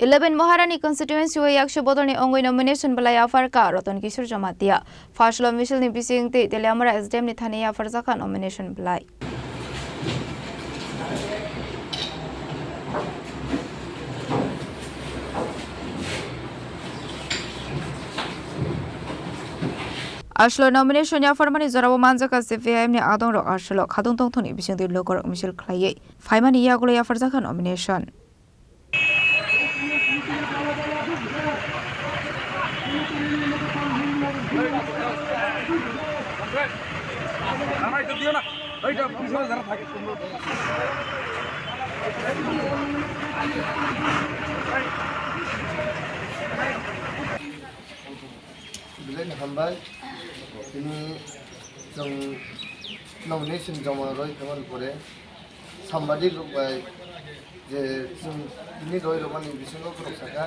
11 Maharani Constituency wa Yaksi Bodolni Wngwi nomination bwlai Yapharkha Ratan kishore Jamatia Phasalo Michil ni Bisingtwi Teliamura SDM ni Thani Yapharjakha nomination bwlai Ashlo nomination Yapharmani Zorabo Manjaka CPM ni Adong Rok Ashlo Khadong Tongthoni Bisingtwi Lokor Michil Khlaye Faimani Yagulo Yapharjakha nomination Hambai ini jong nomination jama roi kaman pore sambadi lupai je jong ini roi romani bisingo prosaka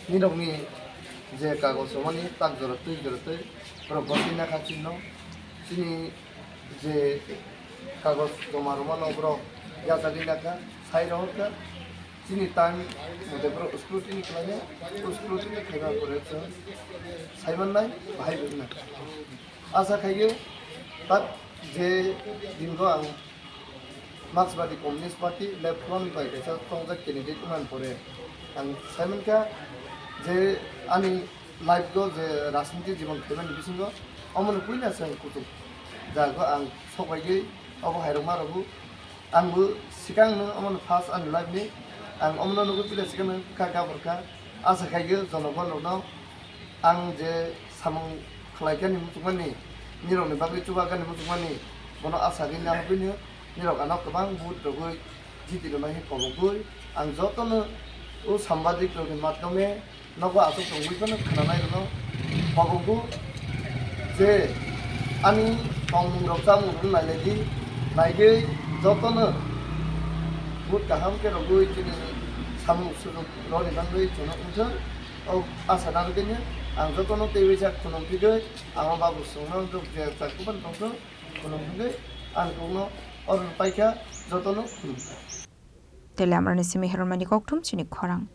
ni romni je kagos romani tak jorotui proposina kachino sini je kagos jama romano bro ya tadina ka sairo ka sini tan mode bro scrutiny klanya scrutiny khaiba pore Simon नाइ भाई बिना आशा खाइयो तब जे दिनको आं मार्क्सवादी communist party left front by कैसा तंजा कैंडिडेट मान परे आं साइमन का जे आनी लाइफ गो जे राजनीति जीवन खेमन बिसिंगो अमन कुइना सं कुतु जागो आं सबायगै अब हायरं मारबु आंबो सिगांनो अमन फास आं लाइफ नि आं अमन नुगु पिला सिगांनो का गाबरका आशा खाइयो जनगण no Ang je samung khalaikan ni mutumani nirok ni bagui chubakan ni mutumani bono asagin na habini nirok anak kabang but rogoi jiti no nahi kobogoi ang jotono o sambadik ro matome nogo asuk rogoi kono khananai no kobogu je ani tong rok samung run nailedi naige jotono but kaham ke rogoi chini samung suru ro ni bangoi chono unjo o asana rogenya ang jotono tewe jak kunong pigay ang babu sunong dok je takuban tongso kunong pigay ang kuno or paika jotono Teliamura ni Maharani Constituency Chini Khorang